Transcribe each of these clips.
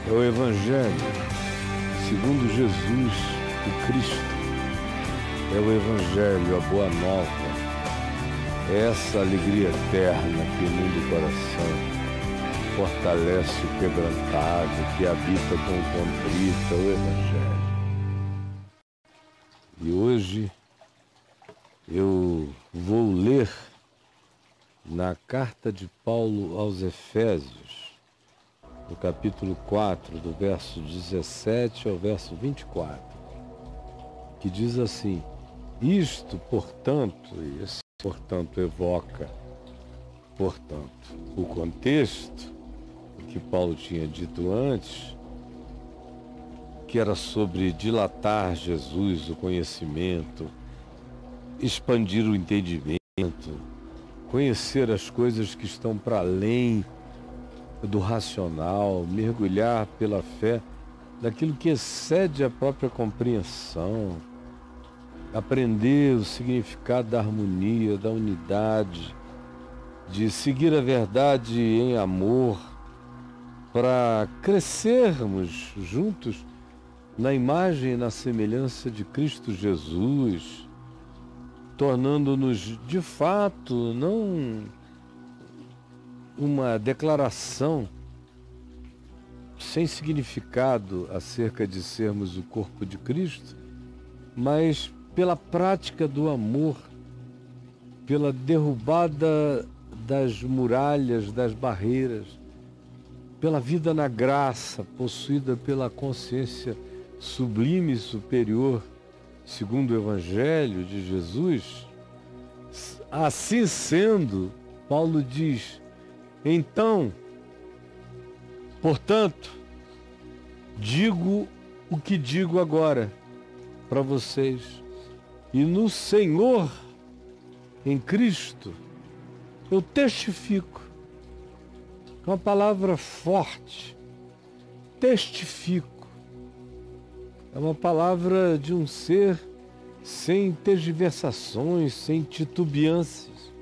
É o Evangelho segundo Jesus, o Cristo. É o Evangelho, a Boa Nova. É essa alegria eterna que inunda o coração, fortalece o quebrantado, que habita com o contrito, é o Evangelho. E hoje eu vou ler na carta de Paulo aos Efésios, no capítulo 4, do verso 17 ao verso 24, que diz assim: isto, portanto, e esse portanto evoca, portanto, o contexto que Paulo tinha dito antes, que era sobre dilatar Jesus, o conhecimento, expandir o entendimento, conhecer as coisas que estão para além do racional, mergulhar pela fé naquilo que excede a própria compreensão, aprender o significado da harmonia, da unidade, de seguir a verdade em amor, para crescermos juntos na imagem e na semelhança de Cristo Jesus, tornando-nos de fato não uma declaração sem significado acerca de sermos o corpo de Cristo, mas pela prática do amor, pela derrubada das muralhas, das barreiras, pela vida na graça, possuída pela consciência sublime e superior, segundo o Evangelho de Jesus. Assim sendo, Paulo diz: então, portanto, digo o que digo agora para vocês, e no Senhor, em Cristo, eu testifico. Uma palavra forte, testifico. É uma palavra de um ser sem tergiversações, sem titubeâncias.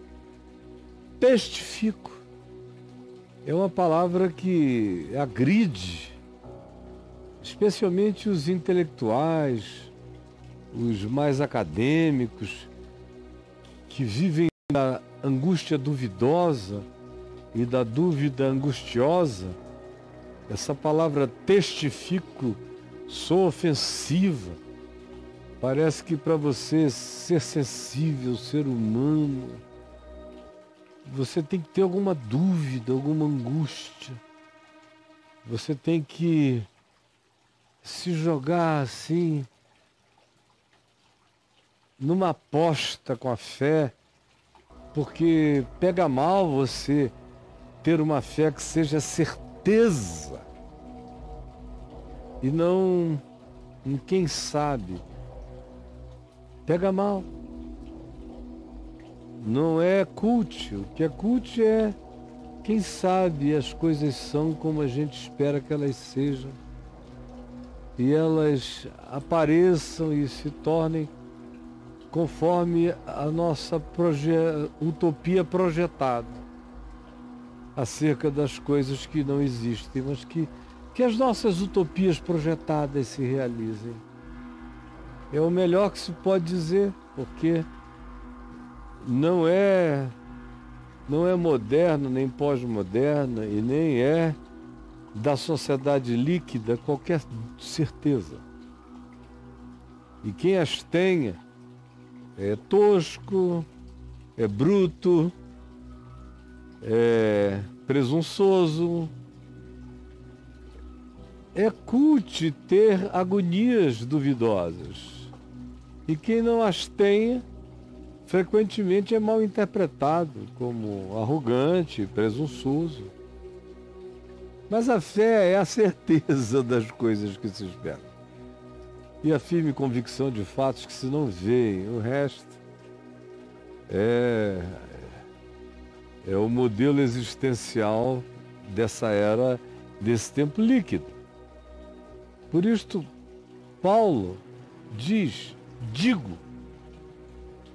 Testifico. É uma palavra que agride, especialmente os intelectuais, os mais acadêmicos, que vivem da angústia duvidosa e da dúvida angustiosa. Essa palavra testifico soa ofensiva. Parece que para você ser sensível, ser humano, você tem que ter alguma dúvida, alguma angústia. Você tem que se jogar assim numa aposta com a fé, porque pega mal você ter uma fé que seja certeza e não em quem sabe. Pega mal. Não é cult. O que é cult é quem sabe as coisas são como a gente espera que elas sejam, e elas apareçam e se tornem conforme a nossa utopia projetada acerca das coisas que não existem, mas que as nossas utopias projetadas se realizem. É o melhor que se pode dizer, porque não é moderna, nem pós-moderna, e nem é da sociedade líquida qualquer certeza. E quem as tenha é tosco, é bruto, é presunçoso. É cult ter agonias duvidosas. E quem não as tenha, frequentemente é mal interpretado como arrogante, presunçoso. Mas a fé é a certeza das coisas que se esperam, e a firme convicção de fatos que se não veem. O resto é o modelo existencial dessa era, desse tempo líquido. Por isto, Paulo diz: digo,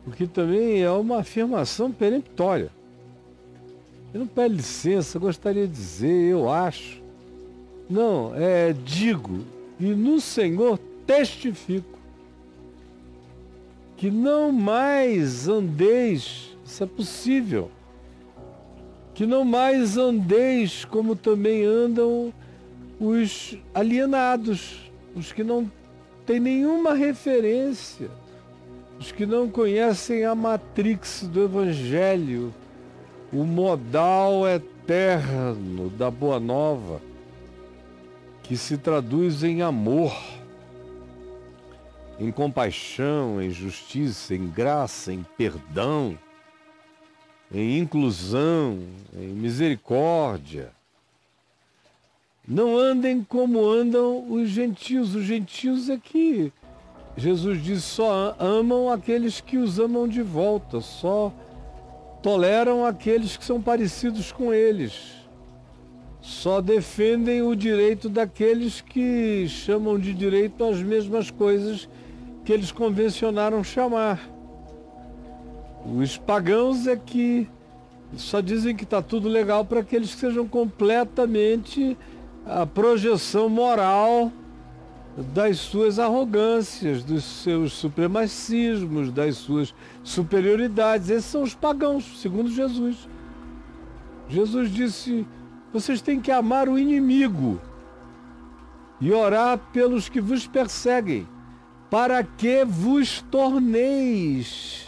porque também é uma afirmação peremptória. Ele não pede licença, gostaria de dizer, eu acho. Não, digo, e no Senhor testifico, que não mais andeis, isso é possível, que não mais andeis como também andam os alienados, os que não têm nenhuma referência, os que não conhecem a matrix do Evangelho, o modal eterno da Boa Nova, que se traduz em amor, em compaixão, em justiça, em graça, em perdão, em inclusão, em misericórdia. Não andem como andam os gentios. Os gentios é que Jesus diz, só amam aqueles que os amam de volta, só toleram aqueles que são parecidos com eles, só defendem o direito daqueles que chamam de direito as mesmas coisas que eles convencionaram chamar. Os pagãos é que só dizem que está tudo legal para aqueles que sejam completamente a projeção moral das suas arrogâncias, dos seus supremacismos, das suas superioridades. Esses são os pagãos, segundo Jesus. Jesus disse, vocês têm que amar o inimigo e orar pelos que vos perseguem, para que vos torneis.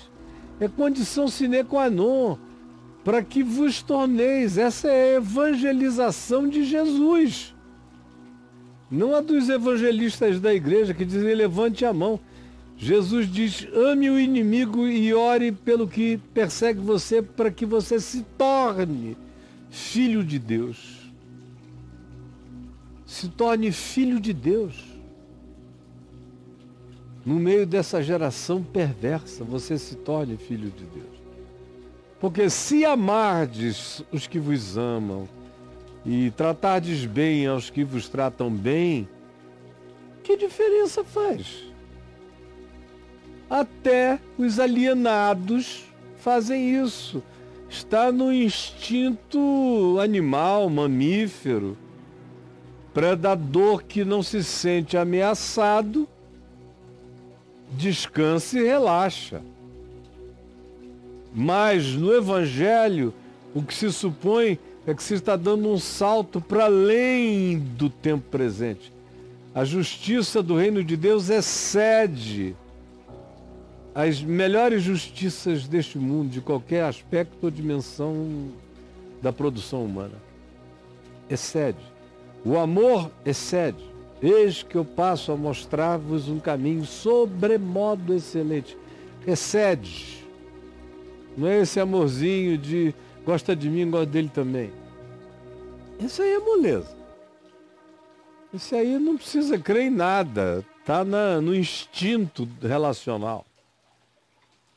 É condição sine qua non, para que vos torneis. Essa é a evangelização de Jesus. Não a dos evangelistas da igreja que dizem levante a mão. Jesus diz, ame o inimigo e ore pelo que persegue você para que você se torne filho de Deus. Se torne filho de Deus. No meio dessa geração perversa, você se torne filho de Deus. Porque se amardes os que vos amam e tratardes bem aos que vos tratam bem, que diferença faz? Até os alienados fazem isso. Está no instinto animal, mamífero, predador que não se sente ameaçado, descansa e relaxa. Mas no Evangelho, o que se supõe é que se está dando um salto para além do tempo presente. A justiça do reino de Deus excede as melhores justiças deste mundo, de qualquer aspecto ou dimensão da produção humana. Excede. O amor excede. Eis que eu passo a mostrar-vos um caminho sobremodo excelente. Excede. Não é esse amorzinho de gosta de mim, gosta dele também. Isso aí é moleza. Isso aí não precisa crer em nada. Está no instinto relacional.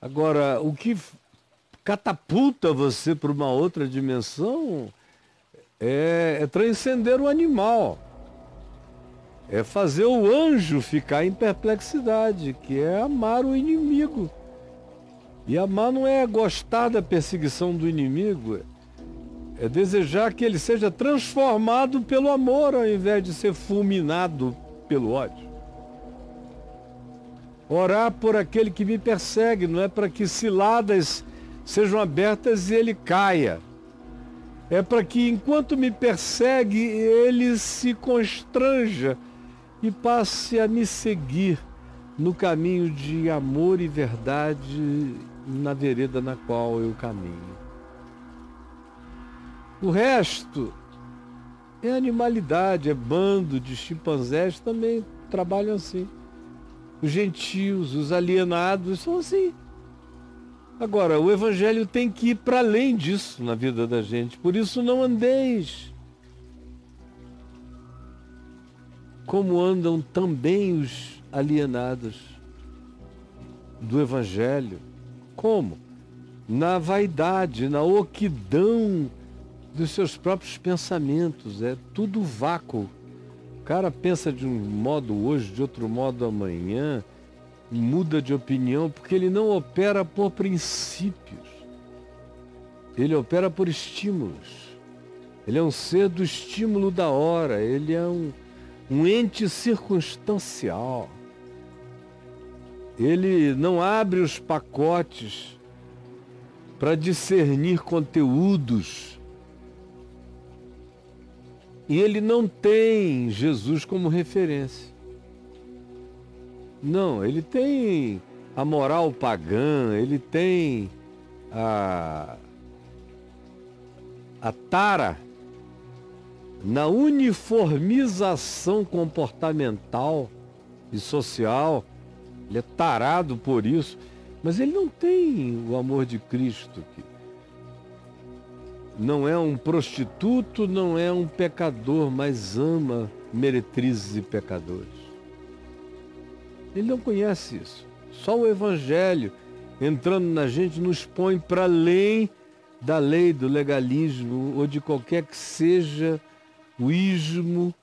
Agora, o que catapulta você para uma outra dimensão é transcender o animal. É fazer o anjo ficar em perplexidade, que é amar o inimigo. E amar não é gostar da perseguição do inimigo, é desejar que ele seja transformado pelo amor, ao invés de ser fulminado pelo ódio. Orar por aquele que me persegue, não é para que ciladas sejam abertas e ele caia. É para que, enquanto me persegue, ele se constranja e passe a me seguir no caminho de amor e verdade, na vereda na qual eu caminho. O resto é animalidade, é bando de chimpanzés, também trabalham assim. Os gentios, os alienados são assim. Agora, o Evangelho tem que ir para além disso na vida da gente. Por isso não andeis como andam também os alienados do Evangelho. Como? Na vaidade, na oquidão dos seus próprios pensamentos. É tudo vácuo. O cara pensa de um modo hoje, de outro modo amanhã, muda de opinião, porque ele não opera por princípios. Ele opera por estímulos. Ele é um ser do estímulo da hora, ele é um ente circunstancial. Ele não abre os pacotes para discernir conteúdos. E ele não tem Jesus como referência. Não, ele tem a moral pagã, ele tem a tara na uniformização comportamental e social. Ele é tarado por isso, mas ele não tem o amor de Cristo aqui. Não é um prostituto, não é um pecador, mas ama meretrizes e pecadores. Ele não conhece isso. Só o Evangelho, entrando na gente, nos põe para além da lei, do legalismo, ou de qualquer que seja o ismo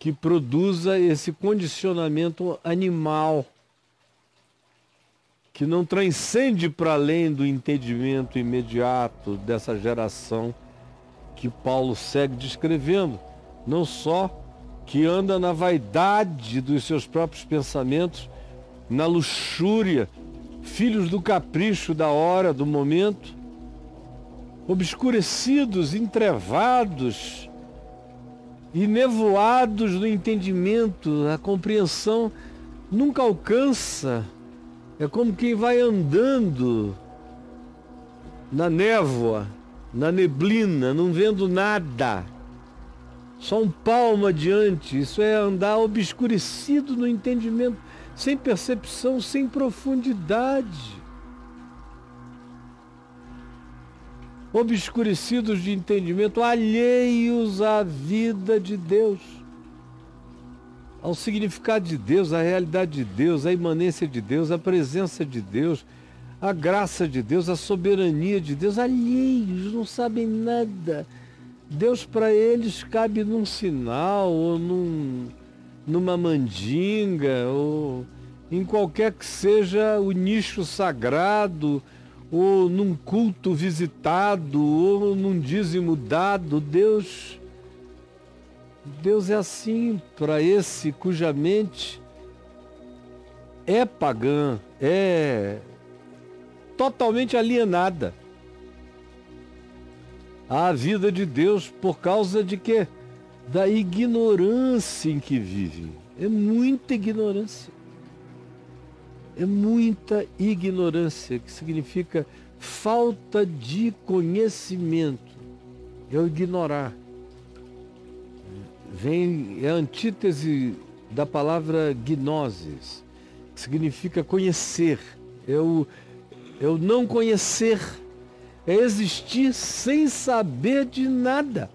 que produza esse condicionamento animal, que não transcende para além do entendimento imediato dessa geração que Paulo segue descrevendo. Não só que anda na vaidade dos seus próprios pensamentos, na luxúria, filhos do capricho da hora, do momento, obscurecidos, entrevados e nevoados no entendimento. A compreensão nunca alcança. É como quem vai andando na névoa, na neblina, não vendo nada. Só um palmo adiante. Isso é andar obscurecido no entendimento, sem percepção, sem profundidade. Obscurecidos de entendimento, alheios à vida de Deus, ao significado de Deus, à realidade de Deus, à imanência de Deus, à presença de Deus, à graça de Deus, à soberania de Deus, alheios, não sabem nada. Deus para eles cabe num sinal, ou numa mandinga, ou em qualquer que seja o nicho sagrado, ou num culto visitado, ou num dízimo dado. Deus é assim para esse cuja mente é pagã, é totalmente alienada à vida de Deus por causa de quê? Da ignorância em que vive. É muita ignorância. É muita ignorância, que significa falta de conhecimento. É o ignorar. É a antítese da palavra gnosis, que significa conhecer. É o não conhecer. É existir sem saber de nada.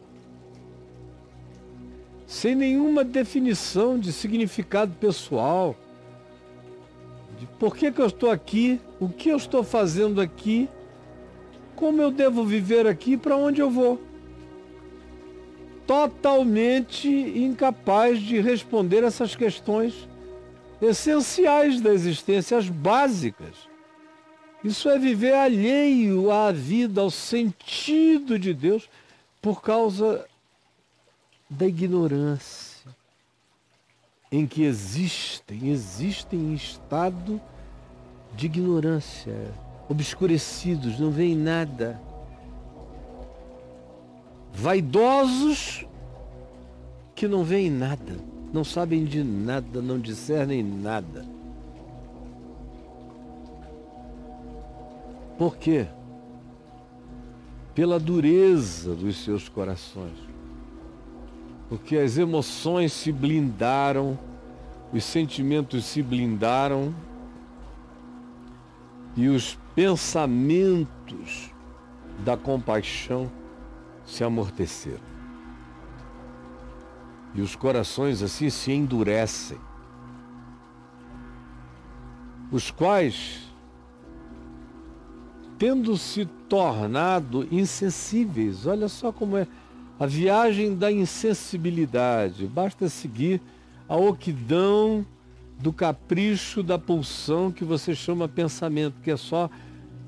Sem nenhuma definição de significado pessoal. De por que eu estou aqui, o que eu estou fazendo aqui, como eu devo viver aqui, para onde eu vou. Totalmente incapaz de responder essas questões essenciais da existência, as básicas. Isso é viver alheio à vida, ao sentido de Deus, por causa da ignorância em que existem em estado de ignorância, obscurecidos, não veem nada. Vaidosos que não veem nada, não sabem de nada, não discernem nada. Por quê? Pela dureza dos seus corações. Porque as emoções se blindaram, os sentimentos se blindaram e os pensamentos da compaixão se amorteceram. E os corações assim se endurecem, os quais, tendo se tornado insensíveis, olha só como é a viagem da insensibilidade, basta seguir a oquidão do capricho da pulsão que você chama pensamento, que é só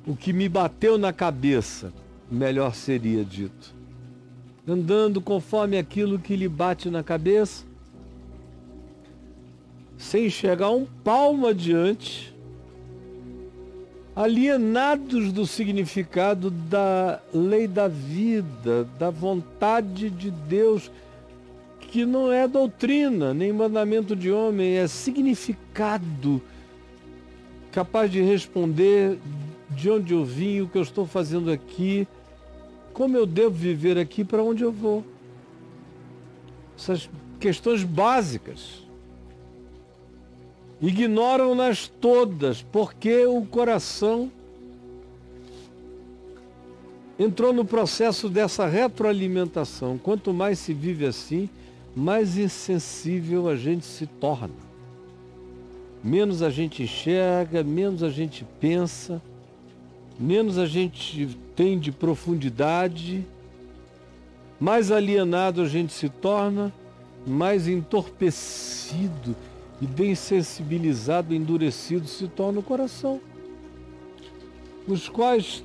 o que me bateu na cabeça, melhor seria dito. andando conforme aquilo que lhe bate na cabeça, sem chegar um palmo adiante, alienados do significado da lei da vida, da vontade de Deus, que não é doutrina, nem mandamento de homem, é significado capaz de responder de onde eu vim, o que eu estou fazendo aqui, como eu devo viver aqui, para onde eu vou. Essas questões básicas. Ignoram-nas todas, porque o coração entrou no processo dessa retroalimentação. Quanto mais se vive assim, mais insensível a gente se torna. Menos a gente enxerga, menos a gente pensa, menos a gente tem de profundidade, mais alienado a gente se torna, mais entorpecido e desensibilizado, endurecido se torna o coração. Os quais,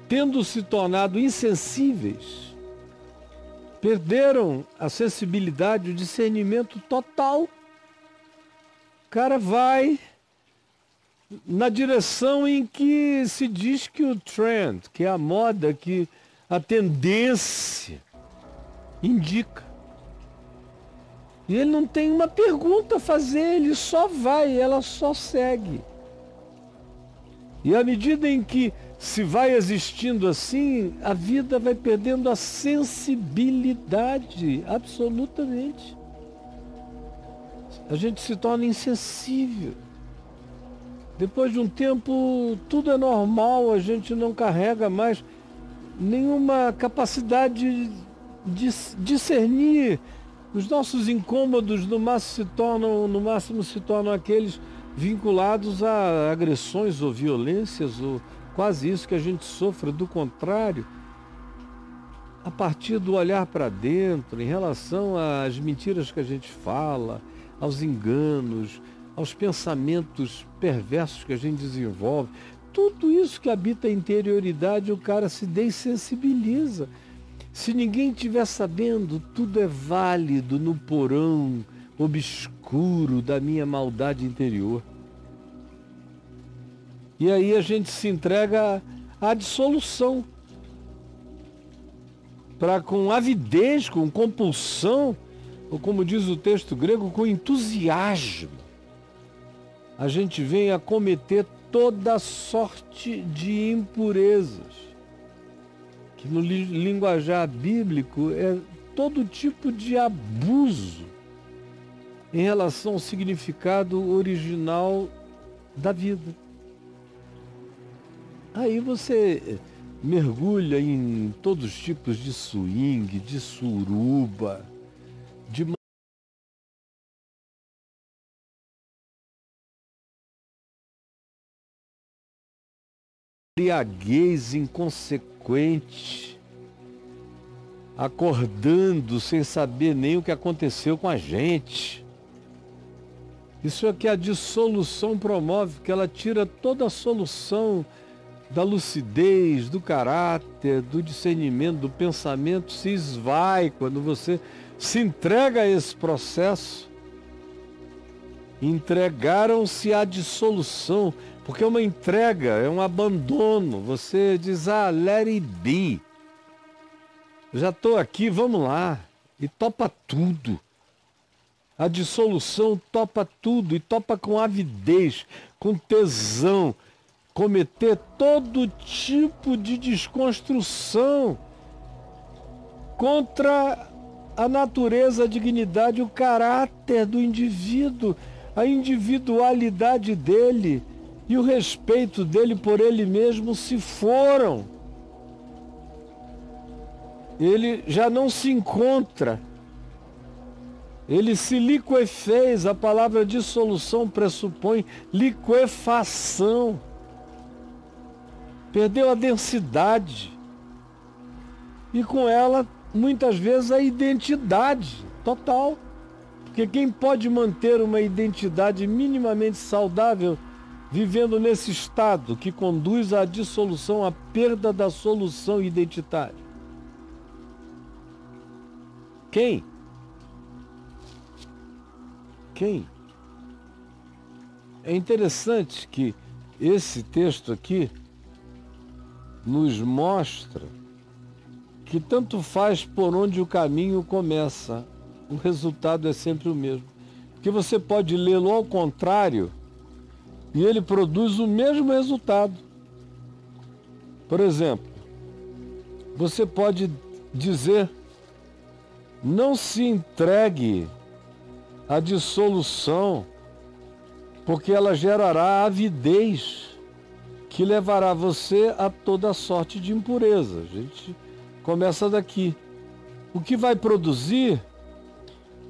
tendo se tornado insensíveis, perderam a sensibilidade, o discernimento total. O cara vai na direção em que se diz que o trend, que é a moda, que a tendência indica. E ele não tem uma pergunta a fazer, ele só vai, ela só segue. E à medida em que se vai existindo assim, a vida vai perdendo a sensibilidade, absolutamente. A gente se torna insensível. Depois de um tempo, tudo é normal, a gente não carrega mais nenhuma capacidade de discernir. Os nossos incômodos no máximo se tornam aqueles vinculados a agressões ou violências, ou quase isso que a gente sofre. Do contrário, a partir do olhar para dentro, em relação às mentiras que a gente fala, aos enganos, aos pensamentos perversos que a gente desenvolve, tudo isso que habita a interioridade, o cara se dessensibiliza. Se ninguém estiver sabendo, tudo é válido no porão obscuro da minha maldade interior. E aí a gente se entrega à dissolução, para com avidez, com compulsão, ou como diz o texto grego, com entusiasmo, a gente vem a cometer toda sorte de impurezas, que no linguajar bíblico é todo tipo de abuso em relação ao significado original da vida. Aí você mergulha em todos os tipos de swing, de suruba, de embriaguez inconsequente, acordando sem saber nem o que aconteceu com a gente. Isso é que a dissolução promove, que ela tira toda a solução da lucidez, do caráter, do discernimento, do pensamento, se esvai quando você se entrega a esse processo. Entregaram-se à dissolução, porque é uma entrega, é um abandono. Você diz, let it be. Já estou aqui, vamos lá. E topa tudo. A dissolução topa tudo, e topa com avidez, com tesão, cometer todo tipo de desconstrução contra a natureza, a dignidade, o caráter do indivíduo, a individualidade dele e o respeito dele por ele mesmo se foram. Ele já não se encontra. Ele se liquefez. A palavra dissolução pressupõe liquefação. Perdeu a densidade. E com ela, muitas vezes, a identidade total. Porque quem pode manter uma identidade minimamente saudável vivendo nesse estado que conduz à dissolução, à perda da solução identitária? Quem? Quem? É interessante que esse texto aqui nos mostra que tanto faz por onde o caminho começa, o resultado é sempre o mesmo. Porque você pode lê-lo ao contrário e ele produz o mesmo resultado. Por exemplo, você pode dizer: não se entregue à dissolução, porque ela gerará avidez, que levará você a toda sorte de impureza. A gente começa daqui. O que vai produzir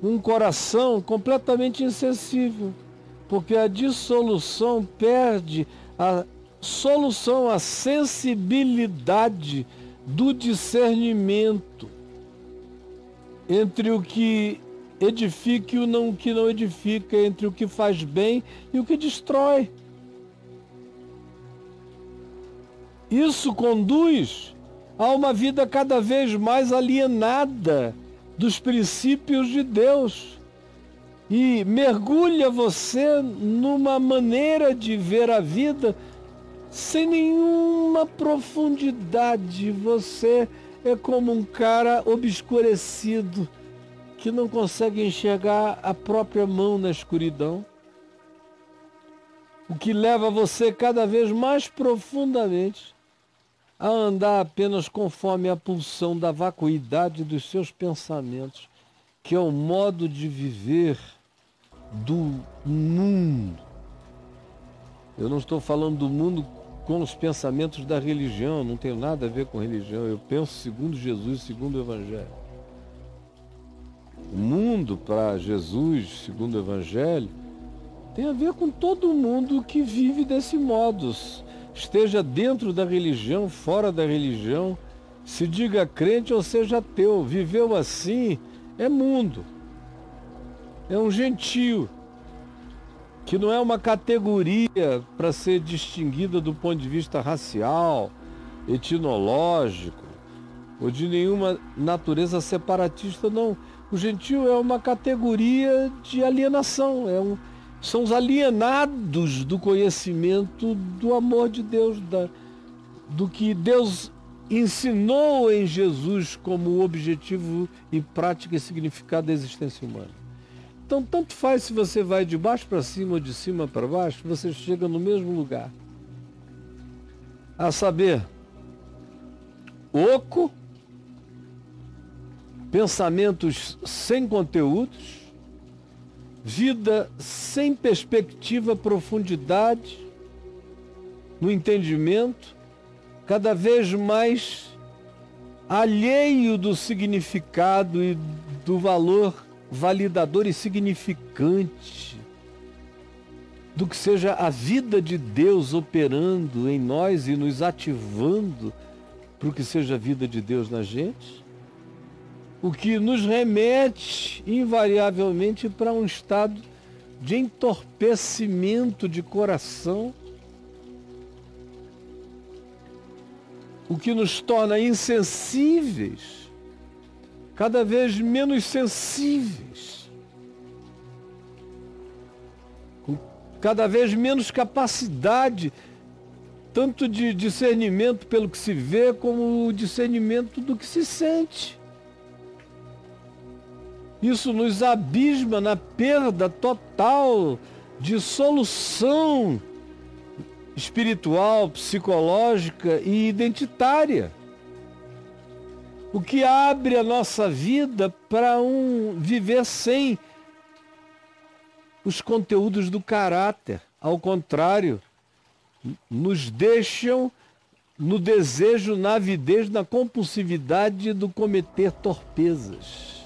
um coração completamente insensível, porque a dissolução perde a solução, a sensibilidade do discernimento entre o que edifica e o que não edifica, entre o que faz bem e o que destrói. Isso conduz a uma vida cada vez mais alienada dos princípios de Deus e mergulha você numa maneira de ver a vida sem nenhuma profundidade. Você é como um cara obscurecido que não consegue enxergar a própria mão na escuridão, o que leva você cada vez mais profundamente a andar apenas conforme a pulsão da vacuidade dos seus pensamentos, que é o modo de viver do mundo. Eu não estou falando do mundo com os pensamentos da religião, não tenho nada a ver com religião, eu penso segundo Jesus, segundo o Evangelho. O mundo para Jesus, segundo o Evangelho, tem a ver com todo mundo que vive desse modo, esteja dentro da religião, fora da religião, se diga crente ou seja ateu. Viveu assim é mundo, é um gentio, que não é uma categoria para ser distinguida do ponto de vista racial, etnológico ou de nenhuma natureza separatista, não. O gentio é uma categoria de alienação, são os alienados do conhecimento do amor de Deus, do que Deus ensinou em Jesus como objetivo e prática e significado da existência humana. Então, tanto faz se você vai de baixo para cima ou de cima para baixo, você chega no mesmo lugar. A saber, oco, pensamentos sem conteúdos, vida sem perspectiva, profundidade no entendimento, cada vez mais alheio do significado e do valor validador e significante do que seja a vida de Deus operando em nós e nos ativando para o que seja a vida de Deus na gente, o que nos remete invariavelmente para um estado de entorpecimento de coração, o que nos torna insensíveis, cada vez menos sensíveis, com cada vez menos capacidade, tanto de discernimento pelo que se vê, como o discernimento do que se sente. Isso nos abisma na perda total de solução espiritual, psicológica e identitária. O que abre a nossa vida para um viver sem os conteúdos do caráter. Ao contrário, nos deixam no desejo, na avidez, na compulsividade do cometer torpezas.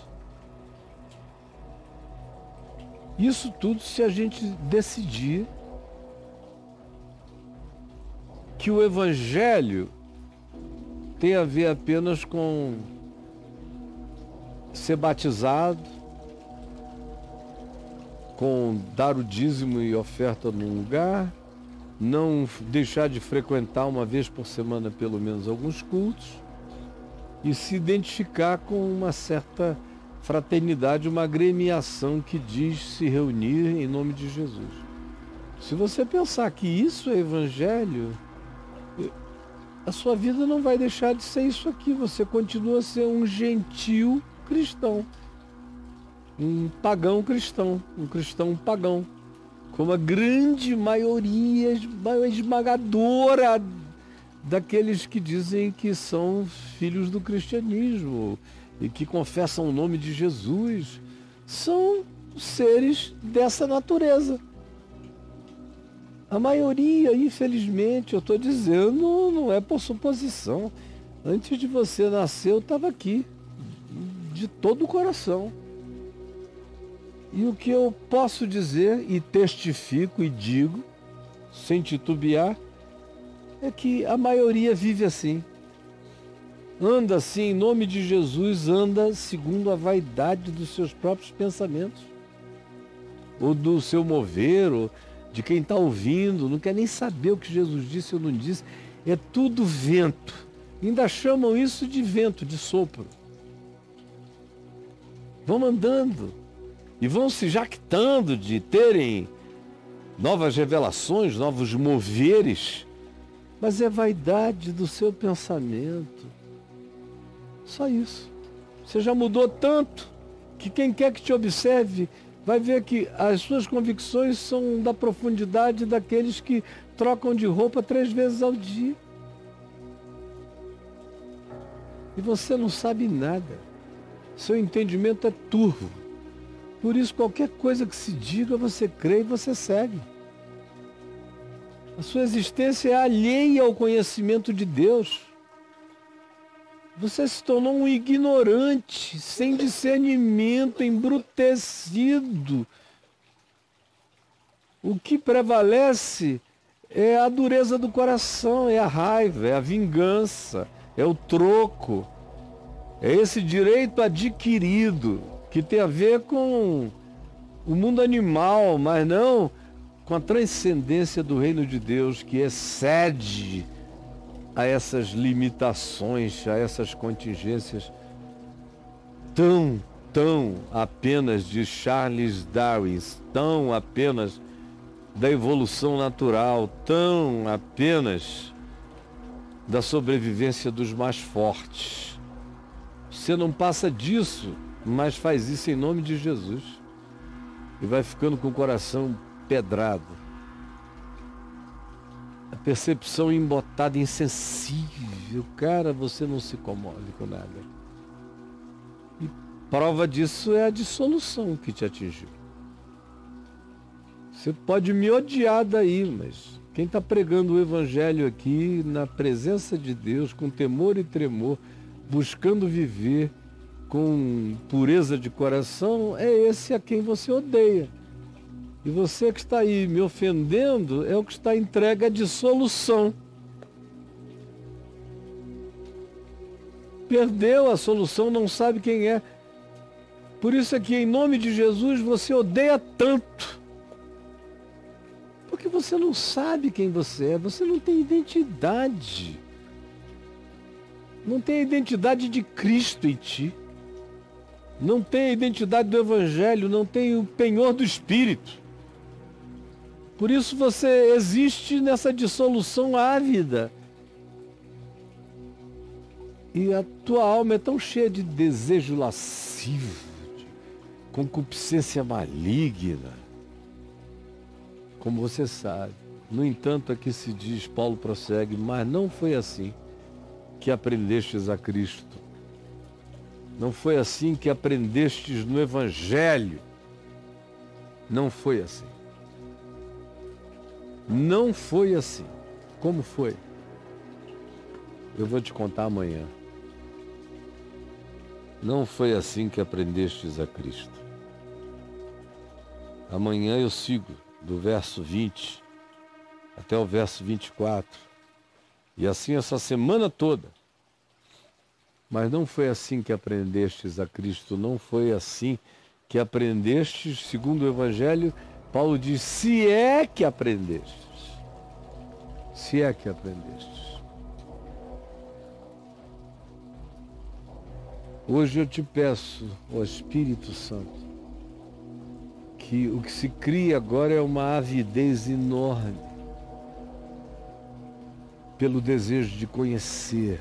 Isso tudo se a gente decidir que o Evangelho tem a ver apenas com ser batizado, com dar o dízimo e oferta num lugar, não deixar de frequentar uma vez por semana pelo menos alguns cultos e se identificar com uma certa fraternidade, uma agremiação que diz se reunir em nome de Jesus. Se você pensar que isso é evangelho, a sua vida não vai deixar de ser isso aqui. Você continua a ser um gentil cristão, um pagão cristão, um cristão pagão, como a grande maioria esmagadora daqueles que dizem que são filhos do cristianismo e que confessam o nome de Jesus, são seres dessa natureza. A maioria, infelizmente, eu estou dizendo, não é por suposição. Antes de você nascer, eu estava aqui, de todo o coração. E o que eu posso dizer, e testifico e digo, sem titubear, é que a maioria vive assim. Anda assim, em nome de Jesus, anda segundo a vaidade dos seus próprios pensamentos, ou do seu mover, ou de quem está ouvindo, não quer nem saber o que Jesus disse ou não disse. É tudo vento. Ainda chamam isso de vento, de sopro. Vão andando e vão se jactando de terem novas revelações, novos moveres, mas é vaidade do seu pensamento. Só isso. Você já mudou tanto que quem quer que te observe vai ver que as suas convicções são da profundidade daqueles que trocam de roupa 3 vezes ao dia. E você não sabe nada. Seu entendimento é turvo. Por isso, qualquer coisa que se diga, você crê e você segue. A sua existência é alheia ao conhecimento de Deus. Você se tornou um ignorante, sem discernimento, embrutecido. O que prevalece é a dureza do coração, é a raiva, é a vingança, é o troco, é esse direito adquirido que tem a ver com o mundo animal, mas não com a transcendência do reino de Deus, que excede a essas limitações, a essas contingências tão apenas de Charles Darwin, tão apenas da evolução natural, tão apenas da sobrevivência dos mais fortes. Você não passa disso, mas faz isso em nome de Jesus e vai ficando com o coração pedrado. A percepção embotada, insensível. Cara, você não se comove com nada. E prova disso é a dissolução que te atingiu. Você pode me odiar daí, mas quem está pregando o evangelho aqui, na presença de Deus, com temor e tremor, buscando viver com pureza de coração, é esse a quem você odeia. E você que está aí me ofendendo é o que está entregue à dissolução. Perdeu a solução, não sabe quem é. Por isso é que em nome de Jesus você odeia tanto. Porque você não sabe quem você é, você não tem identidade. Não tem a identidade de Cristo em ti. Não tem a identidade do Evangelho, não tem o penhor do Espírito. Por isso você existe nessa dissolução ávida. E a tua alma é tão cheia de desejo lascivo, de concupiscência maligna, como você sabe. No entanto, aqui se diz, Paulo prossegue, mas não foi assim que aprendestes a Cristo. Não foi assim que aprendestes no Evangelho. Não foi assim. Não foi assim. Como foi? Eu vou te contar amanhã. Não foi assim que aprendestes a Cristo. Amanhã eu sigo do verso 20 até o verso 24. E assim essa semana toda. Mas não foi assim que aprendestes a Cristo. Não foi assim que aprendestes, segundo o Evangelho. Paulo diz, se é que aprendestes. Se é que aprendestes. Hoje eu te peço, ó Espírito Santo, que o que se cria agora é uma avidez enorme pelo desejo de conhecer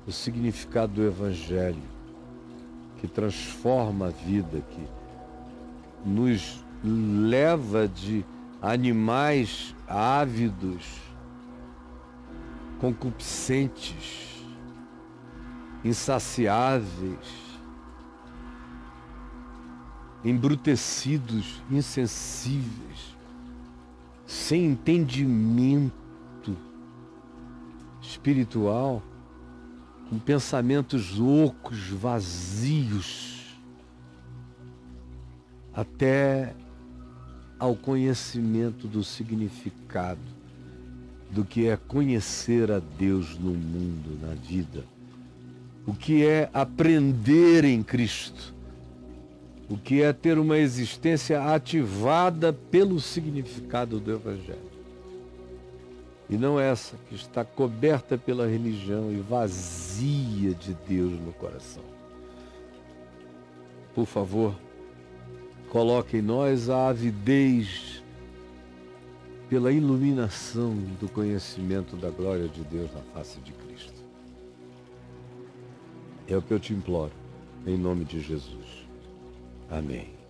o significado do Evangelho, que transforma a vida, que nos leva de animais ávidos, concupiscentes, insaciáveis, embrutecidos, insensíveis, sem entendimento espiritual, com pensamentos ocos, vazios, até ao conhecimento do significado do que é conhecer a Deus no mundo, na vida, o que é aprender em Cristo, o que é ter uma existência ativada pelo significado do Evangelho. E não essa que está coberta pela religião e vazia de Deus no coração. Por favor, coloque em nós a avidez pela iluminação do conhecimento da glória de Deus na face de Cristo. É o que eu te imploro, em nome de Jesus. Amém.